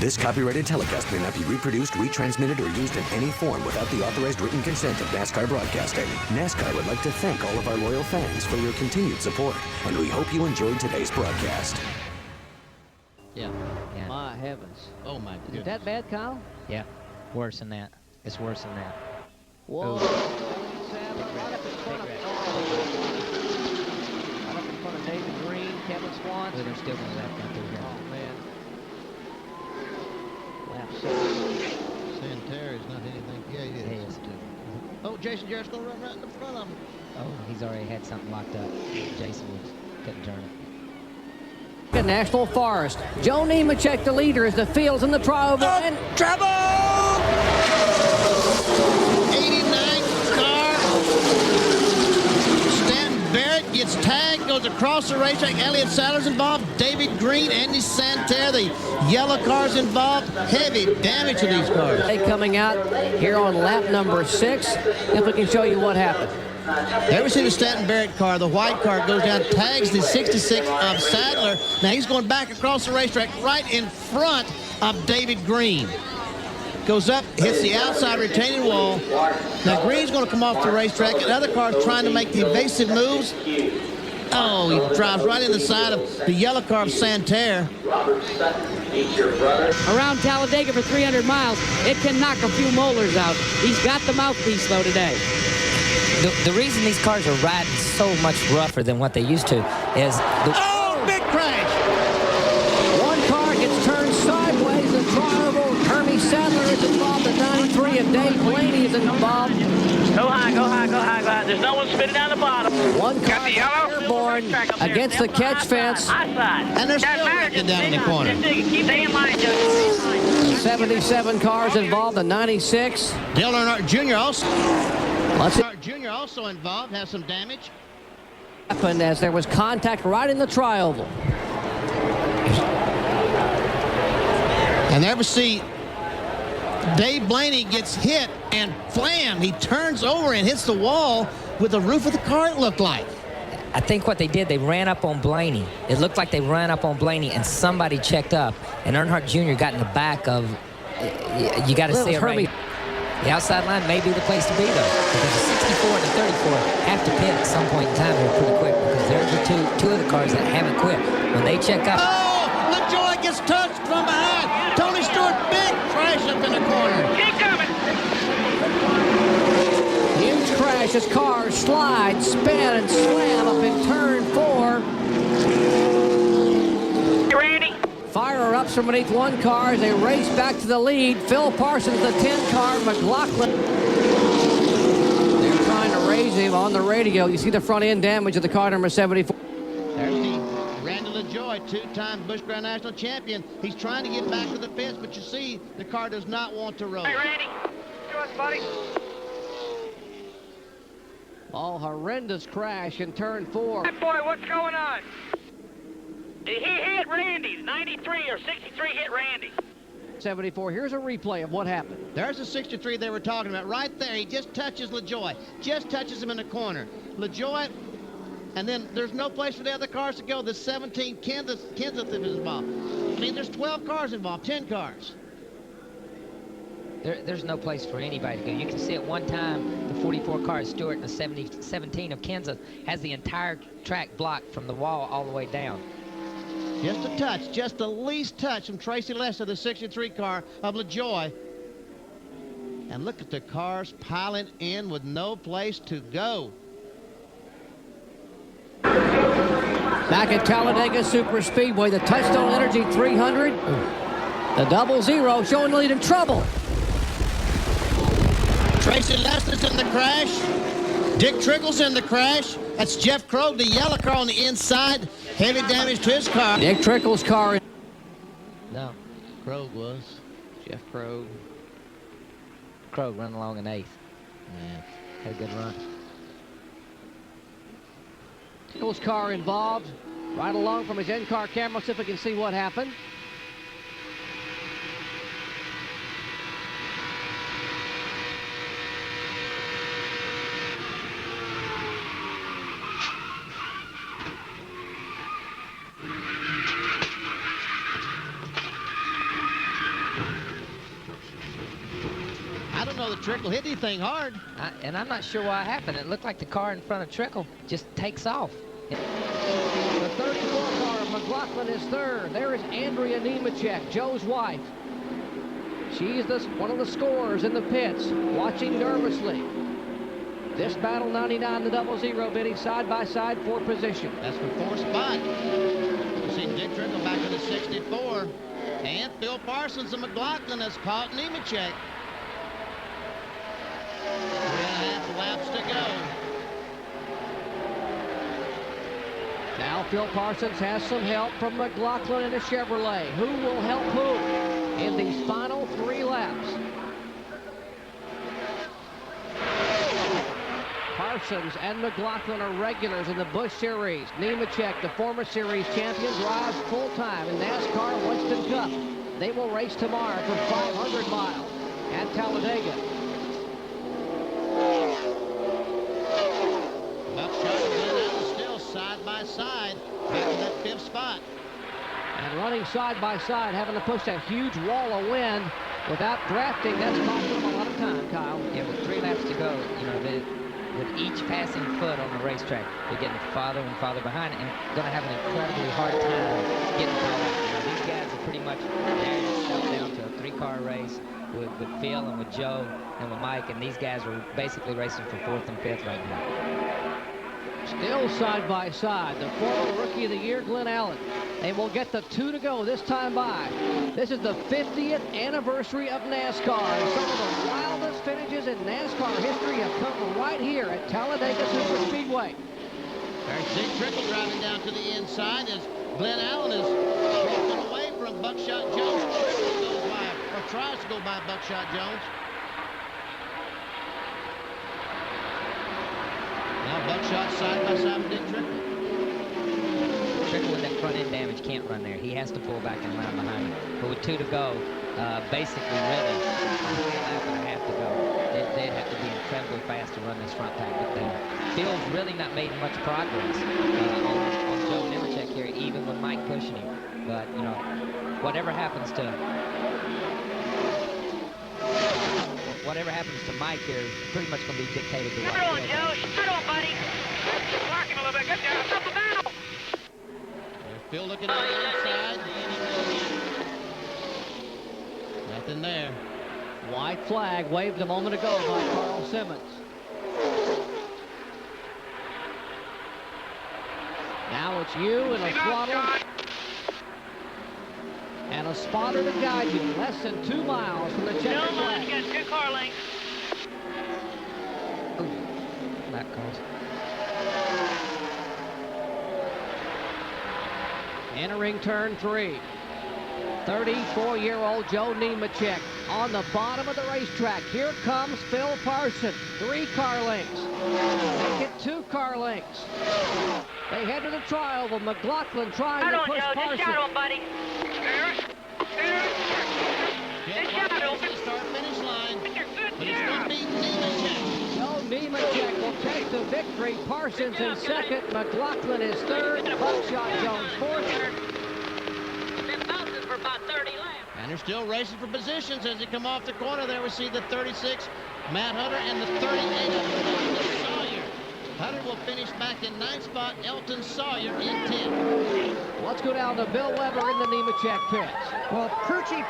This copyrighted telecast may not be reproduced, retransmitted, or used in any form without the authorized written consent of NASCAR Broadcasting. NASCAR would like to thank all of our loyal fans for your continued support, and we hope you enjoyed today's broadcast. Yeah. My heavens. Oh, my goodness. Is it that bad, Kyle? Yeah. Worse than that. It's worse than that. Whoa. Ooh. Right up in front of David Green, Kevin Swan. They're still going to lap out there. Oh, man. Lap 6. Santerre's not anything. Yeah, he is. He is, too. Oh, Jason Jarrett's going to run right in the front of him. Oh, he's already had something locked up. Jason Woods couldn't turn it. National Forest. Joe Nemechek, the leader, as the field's in the tri-oval. And trouble! 89 car. Stan Barrett gets tagged, goes across the racetrack. Elliott Sadler's involved. David Green, Andy Santerre, the yellow car's involved. Heavy damage to these cars. they coming out here on lap number 6. If we can show you what happened. Ever see the Stanton Barrett car? The white car goes down, tags the 66 of Sadler. Now he's going back across the racetrack right in front of David Green. Goes up, hits the outside retaining wall. Now Green's going to come off the racetrack. Another car's trying to make the evasive moves. Oh, he drives right in the side of the yellow car of Santerre. Around Talladega for 300 miles, it can knock a few molars out. He's got the mouthpiece, though, today. The reason these cars are riding so much rougher than what they used to is... Oh, big crash! One car gets turned sideways in tri-oval. Hermie Sadler is involved at 93, and Dave Blaney is involved. Go high, go high, go high, go high. There's no one spinning down the bottom. One car airborne against the catch fence. And they're still wrecking down in the corner. Keep staying line, Justin. 77 cars involved in 96. Dale Earnhardt Jr. also. Let's see Earnhardt Jr. also involved, has some damage. what happened as there was contact right in the tri-oval. And there we see Dave Blaney gets hit and flam. He turns over and hits the wall with the roof of the car, it looked like. I think what they did, they ran up on Blaney. It looked like they ran up on Blaney, and somebody checked up, and Earnhardt Jr. got in the back of... You got to see it right. The outside line may be the place to be, though, because the 64 and the 34 have to pit at some point in time here pretty quick, because they're the two of the cars that haven't quit. When they check up... Oh! LaJoie gets touched from behind. Tony Stewart, big crash up in the corner. Keep coming. Huge crash as cars slide, spin, and slam up in turn 4. Randy. Fire-ups from beneath one car as they race back to the lead. Phil Parsons, the 10 car, McLaughlin. They're trying to raise him on the radio. You see the front end damage of the car number 74. There's the Randy LaJoie, two-time Busch Grand National champion. He's trying to get back to the fence, but you see the car does not want to roll. Hey, Randy. Come on, buddy. Oh, horrendous crash in turn 4. Hey, boy, what's going on? He hit Randy. 93 or 63 hit Randy. 74. Here's a replay of what happened. There's the 63 they were talking about. Right there, he just touches LaJoie. Just touches him in the corner. LaJoie, and then there's no place for the other cars to go. The 17 Kenseth is involved. I mean, there's 12 cars involved, 10 cars. There's no place for anybody to go. You can see at one time the 44 car, Stewart, and the 17 of Kenseth has the entire track blocked from the wall all the way down. Just a touch, just the least touch from Tracy Lester, the 63 car of LaJoie. And look at the cars piling in with no place to go. Back at Talladega Superspeedway, the Touchstone Energy 300. The 00 showing the lead in trouble. Tracy Lester's in the crash. Dick Trickle's in the crash. That's Jeff Krogh, the yellow car on the inside. Heavy damage to his car. Dick Trickle's car. No, Krogh was. Jeff Krogh. Krogh running along in 8th. Yeah. Had a good run. Trickle's car involved. Right along from his in-car camera, see if we can see what happened. the Trickle hit anything hard. And I'm not sure what happened. It looked like the car in front of Trickle just takes off. The 34 car of McLaughlin is third. There is Andrea Nemechek, Joe's wife. She's one of the scorers in the pits, watching nervously. This battle 99, the 00 bidding side by side for position. That's for 4th spot. You see Dick Trickle back in the 64. And Phil Parsons of McLaughlin has caught Nemechek. 3.5 laps to go. Now Phil Parsons has some help from McLaughlin in a Chevrolet. Who will help who in these final 3 laps? Parsons and McLaughlin are regulars in the Busch Series. Nemechek, the former series champion, drives full-time in NASCAR Winston Cup. They will race tomorrow for 500 miles at Talladega. Buckshot and Glenn Allen still side by side, back in that 5th spot. And running side by side, having to push that huge wall of wind without drafting, that's costing them a lot of time, Kyle. Yeah, with 3 laps to go, you know, with each passing foot on the racetrack, they're getting farther and farther behind and going to have an incredibly hard time getting caught up. You know, these guys are pretty much narrowing themselves down to a 3-car race with Phil and with Joe and with Mike, and these guys are basically racing for 4th and 5th right now. Still side by side, the former Rookie of the Year, Glenn Allen. They will get the 2 to go this time by. This is the 50th anniversary of NASCAR. Some of the wildest finishes in NASCAR history have come right here at Talladega Superspeedway. There's Dick Trickle driving down to the inside as Glenn Allen is broken away from Buckshot Jones. Trickle goes by, or tries to go by Buckshot Jones. Now Buckshot side by side with Dick Trickle. Trickle with that front end damage can't run there. He has to pull back and line behind him. But with 2 to go, basically really 3.5 to go. They'd have to be incredibly fast to run this front pack. But Phil's really not made much progress on Joe Nemechek here, even with Mike pushing him. But, you know, whatever happens to Mike here is pretty much going to be dictated to what Start on, Joe. Start on, buddy. Blocking a little bit. Good job. Stop the battle. Phil looking on the inside. Nothing there. White flag waved a moment ago by Carl Simmons. Now it's you and a throttle and a spotter to guide you. Less than 2 miles from the checkered flag. You got 2 car lengths. that calls. Entering turn 3. 34-year-old Joe Nemechek on the bottom of the racetrack. Here comes Phil Parsons. 3 car lengths. Make it 2 car lengths. They head to the trial with McLaughlin trying to push Joe. Parsons. Just shot him, buddy. Just shot him. Start-finish line. Good But it's going to be Nemechek. Joe Nemechek will take the victory. Parsons in second. McLaughlin is third. Buckshot Jones fourth. For about 30 laps. And they're still racing for positions as they come off the corner. There we see the 36, Matt Hunter, and the 38 of Elton Sawyer. Hunter will finish back in 9th spot. Elton Sawyer in 10th. Let's go down to Bill Weber in the Nemechek pits. Well, Perchy.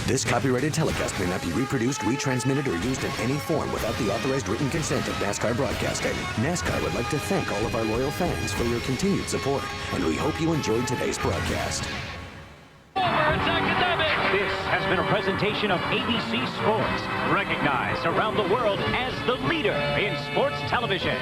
This copyrighted telecast may not be reproduced, retransmitted, or used in any form without the authorized written consent of NASCAR Broadcasting. NASCAR would like to thank all of our loyal fans for your continued support, and we hope you enjoyed today's broadcast. This has been a presentation of ABC Sports, recognized around the world as the leader in sports television.